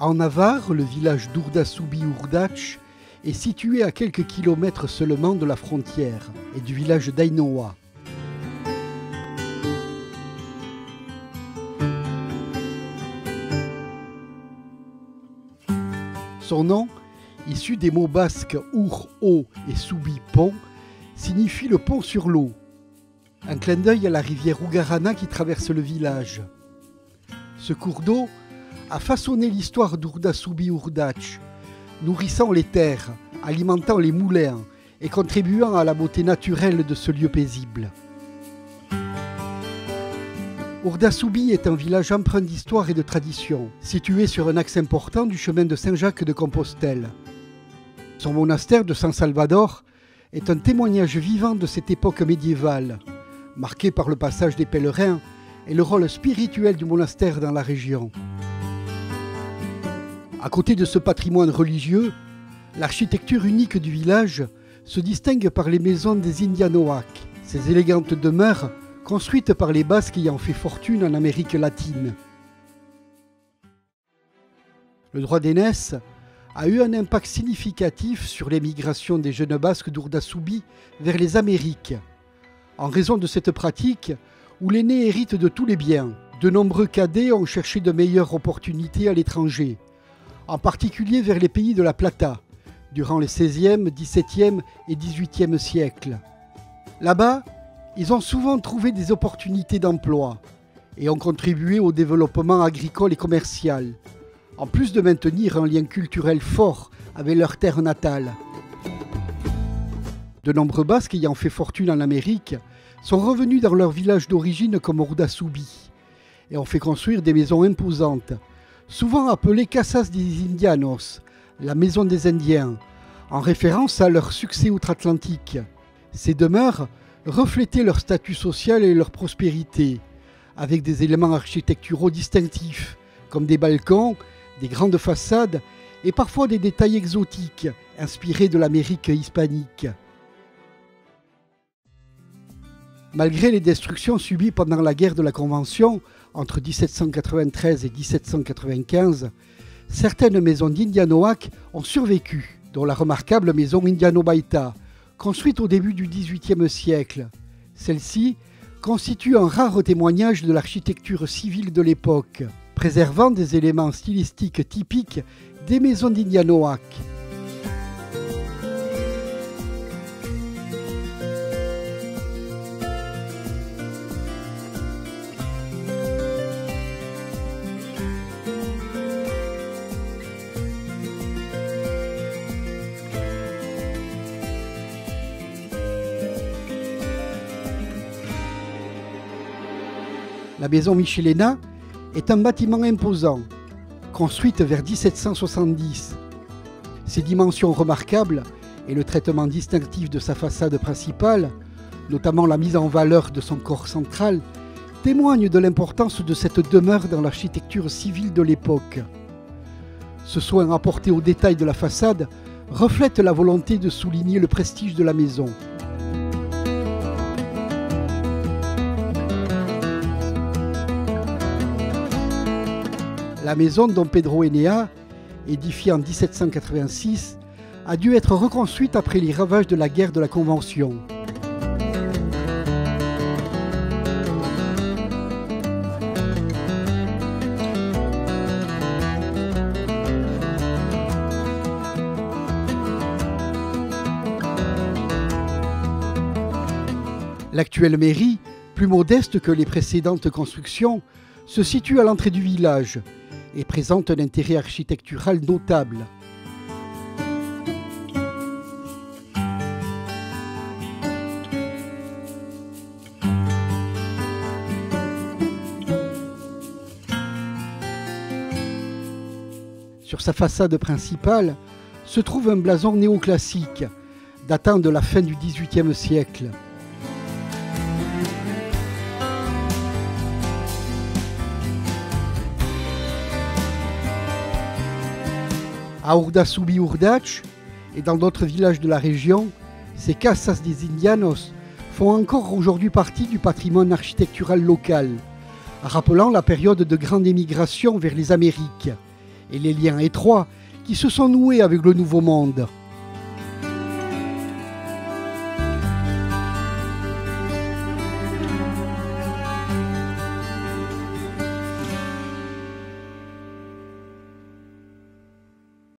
En Navarre, le village d'Urdasubi-Urdache est situé à quelques kilomètres seulement de la frontière et du village d'Ainoa. Son nom, issu des mots basques Ur, eau et Subi, pont, signifie le pont sur l'eau. Un clin d'œil à la rivière Ugarana qui traverse le village. Ce cours d'eau a façonné l'histoire d'Urdasubi-Urdache, nourrissant les terres, alimentant les moulins et contribuant à la beauté naturelle de ce lieu paisible. Urdasubi est un village empreint d'histoire et de tradition, situé sur un axe important du chemin de Saint-Jacques de Compostelle. Son monastère de San Salvador est un témoignage vivant de cette époque médiévale, marqué par le passage des pèlerins et le rôle spirituel du monastère dans la région. À côté de ce patrimoine religieux, l'architecture unique du village se distingue par les maisons des Indianoak, ces élégantes demeures construites par les Basques ayant fait fortune en Amérique latine. Le droit d'aînesse a eu un impact significatif sur l'émigration des jeunes Basques d'Urdasubi vers les Amériques. En raison de cette pratique, où l'aîné hérite de tous les biens, de nombreux cadets ont cherché de meilleures opportunités à l'étranger, en particulier vers les pays de la Plata, durant les XVIe, XVIIe et XVIIIe siècles. Là-bas, ils ont souvent trouvé des opportunités d'emploi et ont contribué au développement agricole et commercial, en plus de maintenir un lien culturel fort avec leur terre natale. De nombreux Basques ayant fait fortune en Amérique sont revenus dans leur village d'origine comme Urdasubi et ont fait construire des maisons imposantes, souvent appelées Casas des Indianos, la maison des Indiens, en référence à leur succès outre-Atlantique. Ces demeures reflétaient leur statut social et leur prospérité, avec des éléments architecturaux distinctifs, comme des balcons, des grandes façades et parfois des détails exotiques, inspirés de l'Amérique hispanique. Malgré les destructions subies pendant la guerre de la Convention, entre 1793 et 1795, certaines maisons d'Indianoak ont survécu, dont la remarquable maison Indianobaita, construite au début du XVIIIe siècle. Celle-ci constitue un rare témoignage de l'architecture civile de l'époque, préservant des éléments stylistiques typiques des maisons d'Indianoak. La maison Michelena est un bâtiment imposant, construite vers 1770. Ses dimensions remarquables et le traitement distinctif de sa façade principale, notamment la mise en valeur de son corps central, témoignent de l'importance de cette demeure dans l'architecture civile de l'époque. Ce soin apporté aux détails de la façade reflète la volonté de souligner le prestige de la maison. La maison Don Pedro Enea, édifiée en 1786, a dû être reconstruite après les ravages de la guerre de la Convention. L'actuelle mairie, plus modeste que les précédentes constructions, se situe à l'entrée du village et présente un intérêt architectural notable. Sur sa façade principale se trouve un blason néoclassique, datant de la fin du XVIIIe siècle. À Urdasubi-Urdache et dans d'autres villages de la région, ces Casas des Indianos font encore aujourd'hui partie du patrimoine architectural local, rappelant la période de grande émigration vers les Amériques et les liens étroits qui se sont noués avec le Nouveau Monde.